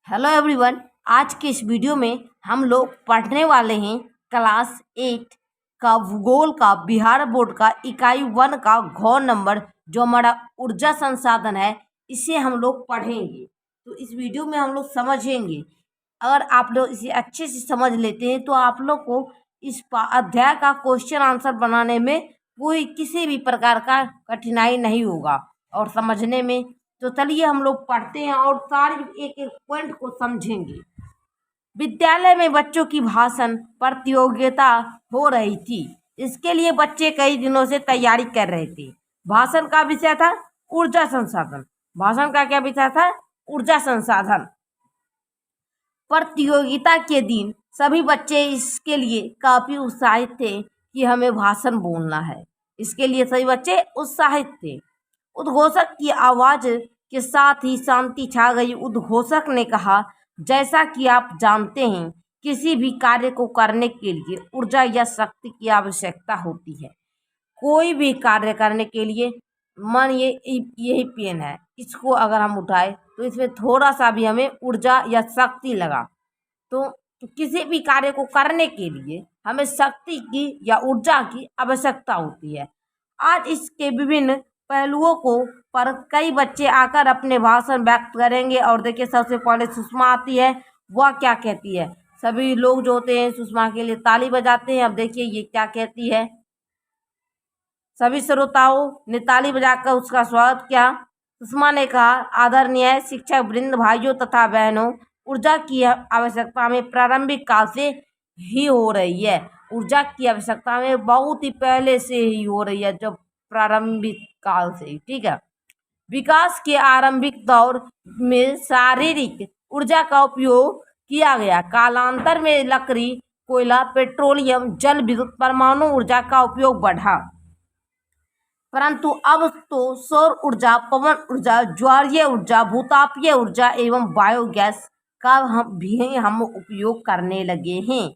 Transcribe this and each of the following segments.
Hello everyone. आज के इस वीडियो में हम लोग पढ़ने वाले हैं क्लास 8 का भूगोल का बिहार बोर्ड का इकाई 1 का घ नंबर जो हमारा ऊर्जा संसाधन है, इसे हम लोग पढ़ेंगे। तो इस वीडियो में हम लोग समझेंगे। अगर आप लोग इसे अच्छे से समझ लेते हैं तो आप लोग को इस अध्याय का क्वेश्चन आंसर बनाने में कोई किसी भी प्रकार का कठिनाई नहीं होगा और समझने में। तो चलिए हम लोग पढ़ते हैं और सारे एक एक पॉइंट को समझेंगे। विद्यालय में बच्चों की भाषण प्रतियोगिता हो रही थी। इसके लिए बच्चे कई दिनों से तैयारी कर रहे थे। भाषण का विषय था ऊर्जा संसाधन। भाषण का क्या विषय था? ऊर्जा संसाधन। प्रतियोगिता के दिन सभी बच्चे इसके लिए काफी उत्साहित थे कि हमें भाषण बोलना है। इसके लिए सभी बच्चे उत्साहित थे। उद्घोषक की आवाज के साथ ही शांति छा गई। उद्घोषक ने कहा, जैसा कि आप जानते हैं, किसी भी कार्य को करने के लिए ऊर्जा या शक्ति की आवश्यकता होती है। कोई भी कार्य करने के लिए मन यही पेन है, इसको अगर हम उठाए तो इसमें थोड़ा सा भी हमें ऊर्जा या शक्ति लगा तो किसी भी कार्य को करने के लिए हमें शक्ति की या ऊर्जा की आवश्यकता होती है। आज इसके विभिन्न पहलुओं को पर कई बच्चे आकर अपने भाषण व्यक्त करेंगे। और देखिए, सबसे पहले सुषमा आती है। वह क्या कहती है? सभी लोग जो होते हैं सुषमा के लिए ताली बजाते हैं। अब देखिए ये क्या कहती है। सभी श्रोताओं ने ताली बजाकर उसका स्वागत किया। सुषमा ने कहा, आदरणीय शिक्षक वृंद, भाइयों तथा बहनों, ऊर्जा की आवश्यकता हमें प्रारंभिक काल से ही हो रही है। ऊर्जा की आवश्यकता हमें बहुत ही पहले से ही हो रही है, जब प्रारंभिक काल से। ठीक है। विकास के आरंभिक दौर में शारीरिक ऊर्जा का उपयोग किया गया। कालांतर में लकड़ी, कोयला, पेट्रोलियम, जल विद्युत, परमाणु ऊर्जा का उपयोग बढ़ा। परंतु अब तो सौर ऊर्जा, पवन ऊर्जा, ज्वारीय ऊर्जा, भूतापीय ऊर्जा एवं बायोगैस का हम उपयोग करने लगे हैं।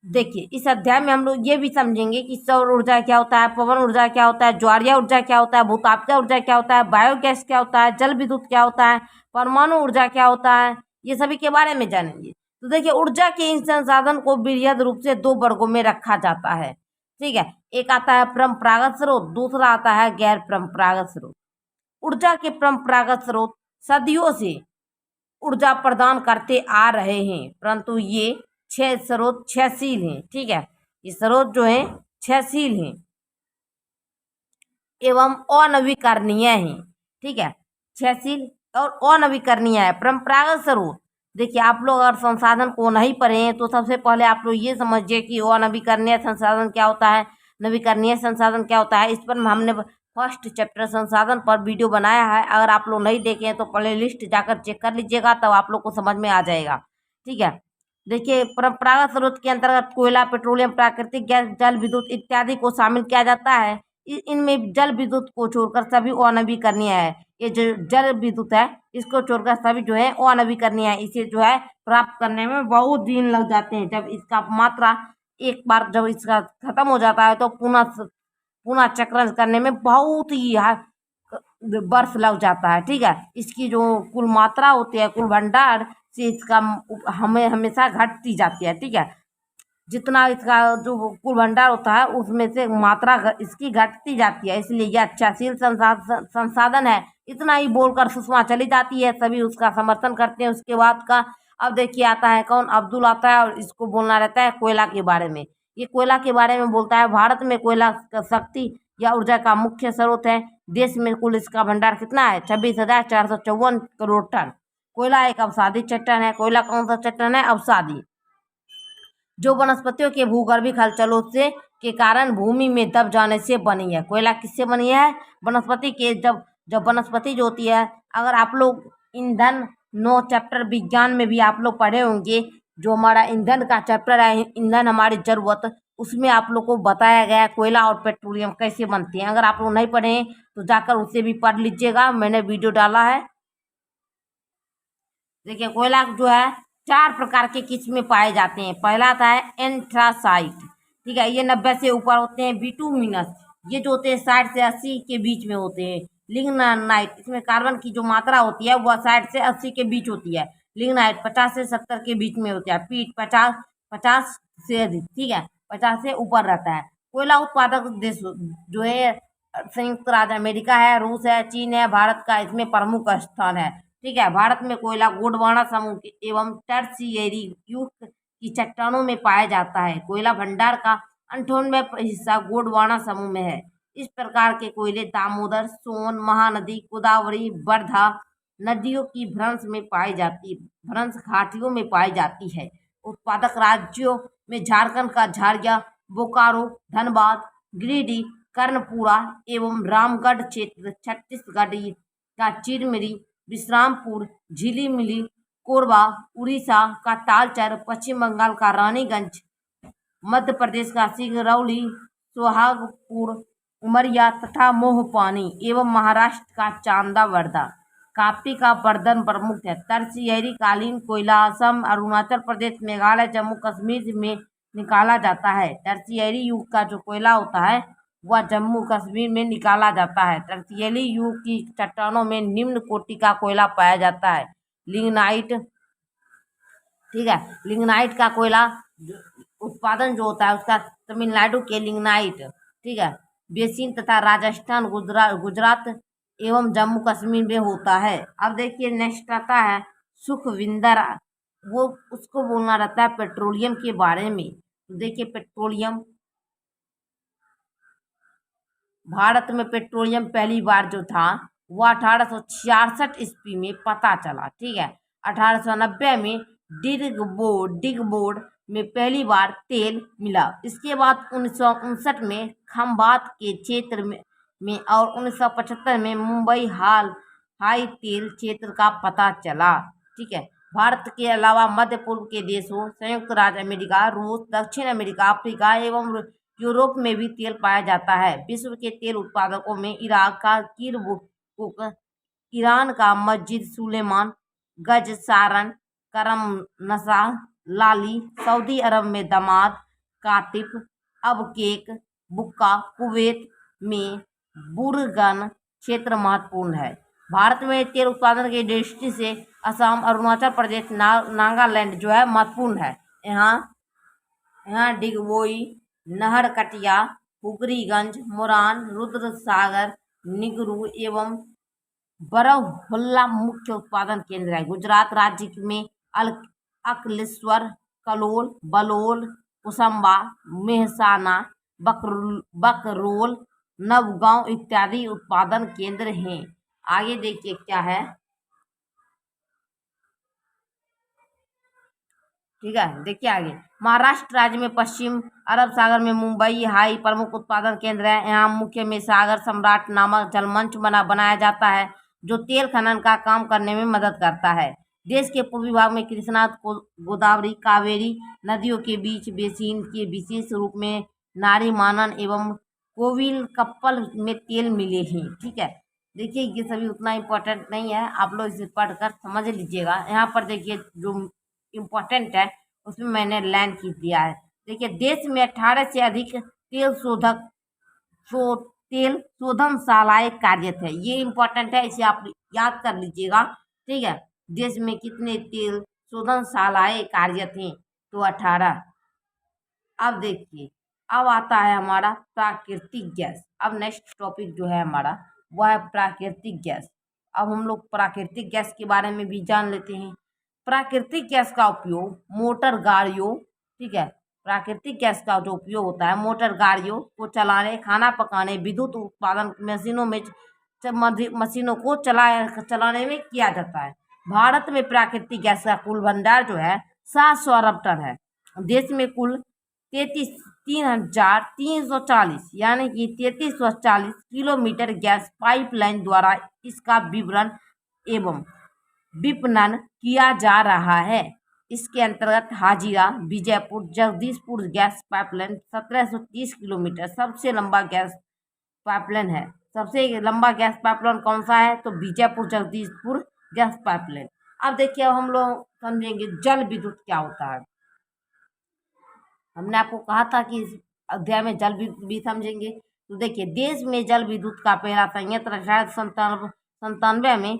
देखिए, इस अध्याय में हम लोग ये भी समझेंगे कि सौर ऊर्जा क्या होता है, पवन ऊर्जा क्या होता है, ज्वारीय ऊर्जा क्या होता है, भूतापीय ऊर्जा क्या होता है, बायोगैस क्या होता है, जल विद्युत क्या होता है, परमाणु ऊर्जा क्या होता है, ये सभी के बारे में जानेंगे। तो देखिए, ऊर्जा के इन संसाधन को वृहद रूप से दो वर्गों में रखा जाता है। ठीक है। एक आता है परंपरागत स्रोत, दूसरा आता है गैर परंपरागत स्रोत। ऊर्जा के परंपरागत स्रोत सदियों से ऊर्जा प्रदान करते आ रहे हैं, परंतु ये 6 स्रोत क्षयशील हैं। ठीक है। ये स्रोत जो है क्षयशील हैं एवं अनवीकरणीय हैं। ठीक है। क्षयशील और अनवीकरणीय है। परंपरागत स्रोत, देखिए आप लोग अगर संसाधन को नहीं पढ़े हैं तो सबसे पहले आप लोग ये समझिए कि अनवीकरणीय संसाधन क्या होता है, नवीकरणीय संसाधन क्या होता है। इस पर हमने फर्स्ट चैप्टर संसाधन पर वीडियो बनाया है। अगर आप लोग नहीं देखे हैं तो प्ले लिस्ट जाकर चेक कर लीजिएगा, तब आप लोग को समझ में आ जाएगा। ठीक है। देखिए, परंपरागत स्रोत के अंतर्गत कोयला, पेट्रोलियम, प्राकृतिक गैस, जल विद्युत इत्यादि को शामिल किया जाता है। इनमें जल विद्युत को छोड़कर सभी अनवीकरणीय है। ये जो जल विद्युत है, इसको छोड़कर सभी जो है अनवीकरणीय है। इसे जो है प्राप्त करने में बहुत दिन लग जाते हैं। जब इसका मात्रा एक बार जब इसका खत्म हो जाता है तो पुनः चक्रण करने में बहुत ही वर्ष लग जाता है। ठीक है। इसकी जो कुल मात्रा होती है, कुल भंडार से इसका हमें हमेशा घटती जाती है। ठीक है। जितना इसका जो कुल भंडार होता है उसमें से मात्रा इसकी घटती जाती है, इसलिए यह क्षयशील संसाधन है। इतना ही बोलकर सुषमा चली जाती है। सभी उसका समर्थन करते हैं। उसके बाद का अब देखिए आता है कौन? अब्दुल आता है और इसको बोलना रहता है कोयला के बारे में। ये कोयला के बारे में बोलता है। भारत में कोयला का शक्ति या ऊर्जा का मुख्य स्रोत है। देश में कुल इसका भंडार कितना है? 26,454 करोड़ टन। कोयला एक अवसादी चट्टान है। कोयला कौन सा चट्टान है? अवसादी, जो वनस्पतियों के भूगर्भिक हलचलों से के कारण भूमि में दब जाने से बनी है। कोयला किससे बनी है? वनस्पति के जब जब वनस्पति जो होती है, अगर आप लोग ईंधन 9 चैप्टर विज्ञान में भी आप लोग पढ़े होंगे, जो हमारा ईंधन का चैप्टर है, ईंधन हमारी जरूरत, उसमें आप लोग को बताया गया है कोयला और पेट्रोलियम कैसे बनते हैं। अगर आप लोग नहीं पढ़े हैं तो जाकर उसे भी पढ़ लीजिएगा, मैंने वीडियो डाला है। देखिए, कोयला जो है 4 प्रकार के किस्में पाए जाते हैं। पहला आता है एंथ्रासाइट। ठीक है। ये 90 से ऊपर होते हैं। बिटुमिनस, ये जो होते हैं 60 से 80 के बीच में होते हैं। लिग्नाइट, इसमें कार्बन की जो मात्रा होती है वह 60 से 80 के बीच होती है। लिग्नाइट 50 से 70 के बीच में होता है। पीट 50 से अधिक, ठीक है, 50 से ऊपर रहता है। कोयला उत्पादक देश जो है संयुक्त राज्य अमेरिका है, रूस है, चीन है, भारत का इसमें प्रमुख स्थान है। ठीक है, भारत में कोयला गोंडवाना समूह एवं टर्शियरी युग की चट्टानों में पाया जाता है। कोयला भंडार का 98 हिस्सा गोंडवाना समूह में है। इस प्रकार के कोयले दामोदर, सोन, महानदी, गोदावरी, वर्धा नदियों की भ्रंश घाटियों में पाई जाती है। उत्पादक राज्यों में झारखंड का झारिया, बोकारो, धनबाद, गिरिडीह, कर्णपुरा एवं रामगढ़ क्षेत्र, छत्तीसगढ़ का चिरमिरी, विश्रामपुर, झिलिमिली, कोरबा, उड़ीसा का तालचर, पश्चिम बंगाल का रानीगंज, मध्य प्रदेश का सिंगरौली, सोहागपुर, उमरिया तथा मोहपानी एवं महाराष्ट्र का चांदावरदा काफी का बर्धन प्रमुख है। तरसियरी कालीन कोयला असम, अरुणाचल प्रदेश, मेघालय, जम्मू कश्मीर में निकाला जाता है। टर्शियरी युग का जो कोयला होता है वह जम्मू कश्मीर में निकाला जाता है। टर्शियरी युग की चट्टानों में निम्न कोटि का कोयला पाया जाता है। लिग्नाइट, ठीक है, लिग्नाइट का कोयला उत्पादन जो होता है उसका तमिलनाडु के लिग्नाइट, ठीक है, बेसिन तथा राजस्थान, गुजरात एवं जम्मू कश्मीर में होता है। अब देखिए नेक्स्ट आता है सुखविंदर, वो उसको बोलना रहता है पेट्रोलियम के बारे में। तो देखिए पेट्रोलियम, भारत में पेट्रोलियम पहली बार जो था वह 1866 ईस्वी में पता चला। ठीक है, 1890 में डिगबोर्ड में पहली बार तेल मिला। इसके बाद 1959 में खंभात के क्षेत्र में और 1975 में मुंबई हाई तेल क्षेत्र का पता चला। ठीक है, भारत के अलावा मध्य पूर्व के देशों, संयुक्त राज्य अमेरिका, रूस, दक्षिण अमेरिका, अफ्रीका एवं यूरोप में भी तेल पाया जाता है। विश्व के तेल उत्पादकों में इराक का किरकुक, ईरान का मस्जिद सुलेमान, गज सारन, करम नशा, लाली, सऊदी अरब में दमाद, कातिफ, अबकेक, बुक्का, कुवैत में बुरगन क्षेत्र महत्वपूर्ण है। भारत में तेल उत्पादन की दृष्टि से असम, अरुणाचल प्रदेश, नागालैंड जो है महत्वपूर्ण है। यहाँ डिगबोई, नहरकटिया, हुगरीगंज, मोरान, रुद्रसागर, निगरू एवं बरहुल्ला मुख्य उत्पादन केंद्र है। गुजरात राज्य में अकलेश्वर, कलोल, बलोल, कुसम्बा, मेहसाना, बकरोल, नवगांव इत्यादि उत्पादन केंद्र हैं। आगे देखिए क्या है, ठीक है, देखिए आगे महाराष्ट्र राज्य में पश्चिम अरब सागर में मुंबई हाई प्रमुख उत्पादन केंद्र है। यहाँ मुख्य में सागर सम्राट नामक जलमंच बनाया जाता है जो तेल खनन का काम करने में मदद करता है। देश के पूर्वी भाग में कृष्णा, गोदावरी, कावेरी नदियों के बीच बेसिन के विशेष रूप में नारीमानन एवं कोविल कप्पल में तेल मिले हैं। ठीक है, देखिए ये सभी उतना इम्पोर्टेंट नहीं है, आप लोग इसे पढ़कर समझ लीजिएगा। यहाँ पर देखिए जो इम्पोर्टेंट है उसमें मैंने लाइन खींच दिया है। देखिए देश में 18 से अधिक तेल शोधनशालाएं कार्यरत है। ये इम्पोर्टेंट है, इसे आप याद कर लीजिएगा। ठीक है, देश में कितने तेल शोधनशालाएं कार्यरत हैं, तो 18। अब देखिए, अब आता है हमारा प्राकृतिक गैस। अब नेक्स्ट टॉपिक जो है हमारा वह है प्राकृतिक गैस। अब हम लोग प्राकृतिक गैस के बारे में भी जान लेते हैं। प्राकृतिक गैस का उपयोग मोटर गाड़ियों, ठीक है, प्राकृतिक गैस का जो उपयोग होता है मोटर गाड़ियों को चलाने, खाना पकाने, विद्युत उत्पादन मशीनों को चलाने में किया जाता है। भारत में प्राकृतिक गैस का कुल भंडार जो है 700 अरब टन है। देश में कुल 3,340 यानी कि 3340 किलोमीटर गैस पाइपलाइन द्वारा इसका विवरण एवं विपणन किया जा रहा है। इसके अंतर्गत Hazira, Vijaypur, Jagdishpur gas pipeline 1730 kilometre सबसे लंबा गैस पाइपलाइन है। सबसे लंबा गैस पाइपलाइन कौन सा है, तो विजयपुर जगदीशपुर गैस पाइपलाइन। अब देखिए, अब हम लोग समझेंगे जल विद्युत क्या होता है। हमने आपको कहा था कि इस अध्याय में जल विद्युत भी समझेंगे। तो देखिए, देश में जल विद्युत का पहला संयंत्र 1997 में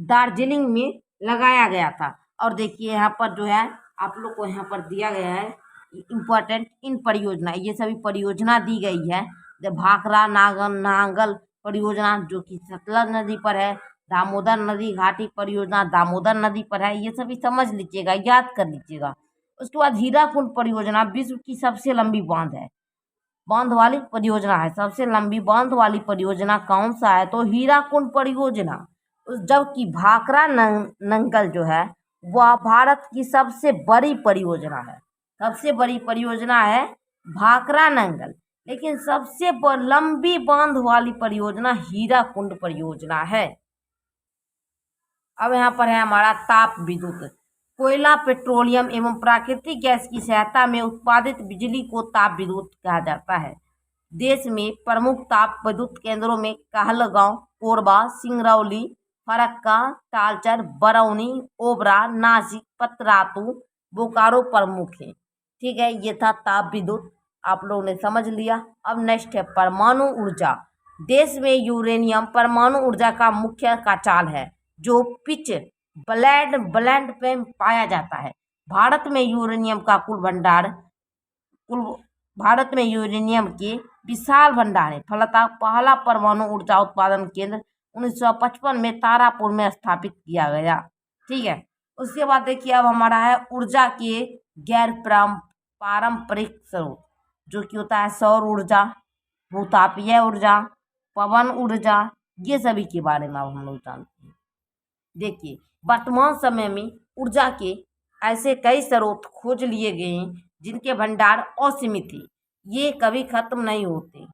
दार्जिलिंग में लगाया गया था। और देखिए यहाँ पर जो है आप लोग को यहाँ पर दिया गया है इम्पोर्टेंट इन परियोजना, ये सभी परियोजना दी गई है। जब भाखड़ा नांगल परियोजना जो कि सतलज नदी पर है, दामोदर नदी घाटी परियोजना दामोदर नदी पर है, ये सभी समझ लीजिएगा, याद कर लीजिएगा। उसके बाद हीराकुंड परियोजना विश्व की सबसे लंबी बांध है, बांध वाली परियोजना है। सबसे लंबी बांध वाली परियोजना कौन सा है? तो हीराकुंड परियोजना। जबकि भाखड़ा नंगल जो है वह भारत की सबसे बड़ी परियोजना है। सबसे बड़ी परियोजना है भाखड़ा नंगल, लेकिन सबसे लंबी बांध वाली परियोजना हीराकुंड परियोजना है। अब यहाँ पर है हमारा ताप विद्युत। कोयला, पेट्रोलियम एवं प्राकृतिक गैस की सहायता में उत्पादित बिजली को ताप विद्युत कहा जाता है। देश में प्रमुख ताप विद्युत केंद्रों में कहलगांव, कोरबा, सिंगरौली, फरक्का, तालचर, बरौनी, ओबरा, नासिक, पतरातू, बोकारो प्रमुख है। ठीक है, ये था ताप विद्युत, आप लोगों ने समझ लिया। अब नेक्स्ट है परमाणु ऊर्जा। देश में यूरेनियम परमाणु ऊर्जा का मुख्य काचाल है, जो पिच ब्लैंड पे पाया जाता है। भारत में यूरेनियम का भारत में यूरेनियम के विशाल भंडार है। फलतः पहला परमाणु ऊर्जा उत्पादन केंद्र 1955 में तारापुर में स्थापित किया गया। ठीक है, उसके बाद देखिए अब हमारा है ऊर्जा के गैर पारंपरिक स्रोत, जो कि होता है सौर ऊर्जा, भूतापीय ऊर्जा, पवन ऊर्जा, ये सभी के बारे में अब हम लोग जानते हैं। देखिए वर्तमान समय में ऊर्जा के ऐसे कई स्रोत खोज लिए गए हैं जिनके भंडार असीमित है, ये कभी खत्म नहीं होते।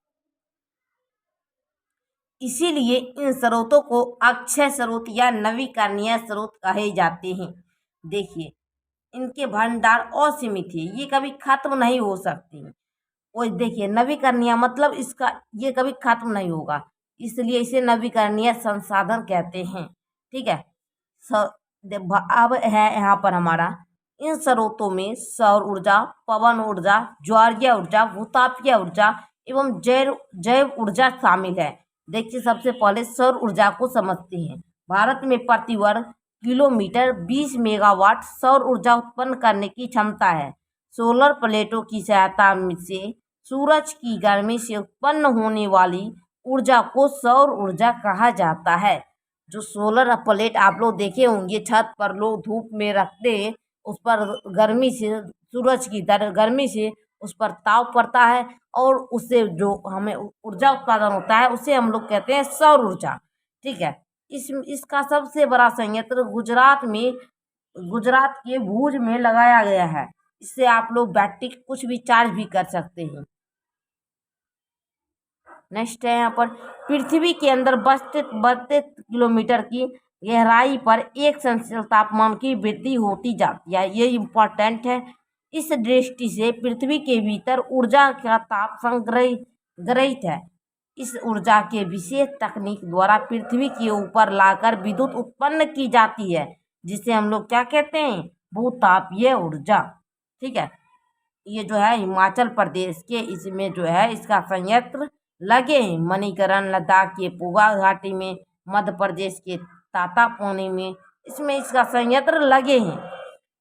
इसीलिए इन स्रोतों को अक्षय स्रोत या नवीकरणीय स्रोत कहे जाते हैं। देखिए इनके भंडार असीमित है, ये कभी खत्म नहीं हो सकते। और देखिए नवीकरणीय मतलब इसका ये कभी खत्म नहीं होगा, इसलिए इसे नवीकरणीय संसाधन कहते हैं। ठीक है, अब है यहाँ पर हमारा इन स्रोतों में सौर ऊर्जा, पवन ऊर्जा, ज्वारीय ऊर्जा, भूतापीय ऊर्जा एवं जैव ऊर्जा शामिल है। देखिए सबसे पहले सौर ऊर्जा को समझते हैं। भारत में प्रति वर्ग किलोमीटर 20 मेगावाट सौर ऊर्जा उत्पन्न करने की क्षमता है। सोलर प्लेटों की सहायता से सूरज की गर्मी से उत्पन्न होने वाली ऊर्जा को सौर ऊर्जा कहा जाता है। जो सोलर प्लेट आप लोग देखे होंगे, छत पर लोग धूप में रखते हैं, उस पर गर्मी से सूरज की गर्मी से उस पर ताप पड़ता है और उससे जो हमें ऊर्जा उत्पादन होता है उसे हम लोग कहते हैं सौर ऊर्जा। ठीक है, इसका सबसे बड़ा संयंत्र गुजरात के भुज में लगाया गया है। इससे आप लोग बैटरी कुछ भी चार्ज भी कर सकते हैं। नेक्स्ट है यहाँ पर पृथ्वी के अंदर 32 किलोमीटर की गहराई पर 1 सेल्सियस तापमान की वृद्धि होती जाती है, ये इम्पोर्टेंट है। इस दृष्टि से पृथ्वी के भीतर ऊर्जा का ताप संग्रहित है। इस ऊर्जा के विशेष तकनीक द्वारा पृथ्वी के ऊपर लाकर विद्युत उत्पन्न की जाती है, जिसे हम लोग क्या कहते हैं? भूतापीय ऊर्जा। ठीक है, ये जो है हिमाचल प्रदेश के इसमें जो है इसका संयंत्र लगे हैं। मणिकरण लद्दाख के पूगा घाटी में, मध्य प्रदेश के तातापानी में इसमें इसका संयंत्र लगे हैं।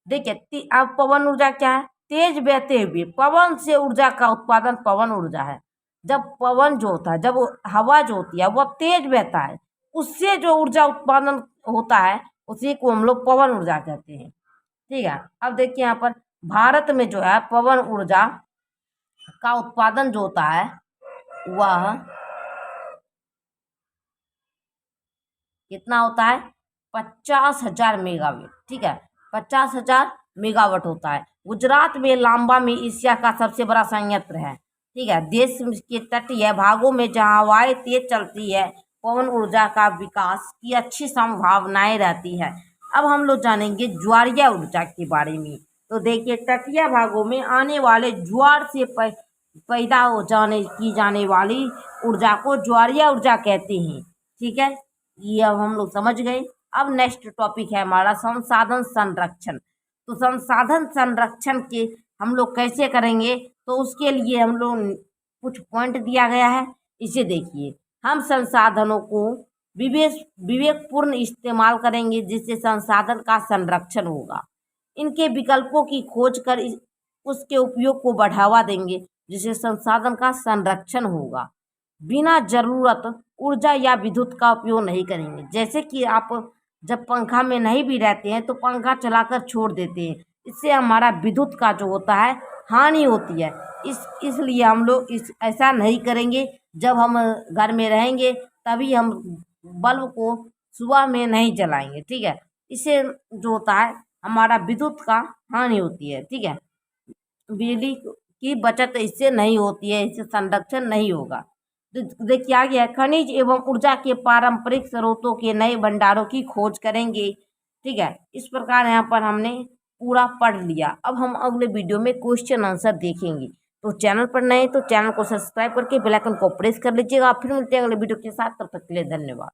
देखिए अब पवन ऊर्जा क्या है? तेज बहते हुए पवन से ऊर्जा का उत्पादन पवन ऊर्जा है। जब पवन जो होता है, जब हवा जो होती है वह तेज बहता है, उससे जो ऊर्जा उत्पादन होता है उसी को हम लोग पवन ऊर्जा कहते हैं। ठीक है, अब देखिए यहाँ पर भारत में जो है पवन ऊर्जा का उत्पादन जो होता है वह कितना होता है? 50,000 मेगावाट। ठीक है, 50,000 मेगावाट होता है। गुजरात में लांबा में एशिया का सबसे बड़ा संयंत्र है। ठीक है, देश के तटीय भागों में जहां हवाएं तेज चलती है, पवन ऊर्जा का विकास की अच्छी संभावनाएं रहती है। अब हम लोग जानेंगे ज्वारीय ऊर्जा के बारे में। तो देखिए तटीय भागों में आने वाले ज्वार से पैदा हो जाने वाली ऊर्जा को ज्वारीय ऊर्जा कहते हैं। ठीक है, ये अब हम लोग समझ गए। अब नेक्स्ट टॉपिक है हमारा संसाधन संरक्षण। तो संसाधन संरक्षण के हम लोग कैसे करेंगे? तो उसके लिए हम लोग कुछ पॉइंट दिया गया है, इसे देखिए। हम संसाधनों को विवेकपूर्ण इस्तेमाल करेंगे जिससे संसाधन का संरक्षण होगा। इनके विकल्पों की खोज कर उसके उपयोग को बढ़ावा देंगे जिससे संसाधन का संरक्षण होगा। बिना जरूरत ऊर्जा या विद्युत का उपयोग नहीं करेंगे। जैसे कि आप जब पंखा में नहीं भी रहते हैं तो पंखा चलाकर छोड़ देते हैं, इससे हमारा विद्युत का जो होता है हानि होती है। इसलिए हम लोग ऐसा नहीं करेंगे। जब हम घर में रहेंगे तभी हम बल्ब को सुबह में नहीं जलाएंगे, ठीक है। इससे जो होता है हमारा विद्युत का हानि होती है, ठीक है। बिजली की बचत इससे नहीं होती है, इससे संरक्षण नहीं होगा। तो देखिए आ गया, खनिज एवं ऊर्जा के पारंपरिक स्रोतों के नए भंडारों की खोज करेंगे, ठीक है। इस प्रकार यहाँ पर हमने पूरा पढ़ लिया। अब हम अगले वीडियो में क्वेश्चन आंसर देखेंगे। तो चैनल पर नए तो चैनल को सब्सक्राइब करके बेल आइकन को प्रेस कर लीजिएगा। फिर मिलते हैं अगले वीडियो के साथ, तब तक के लिए धन्यवाद।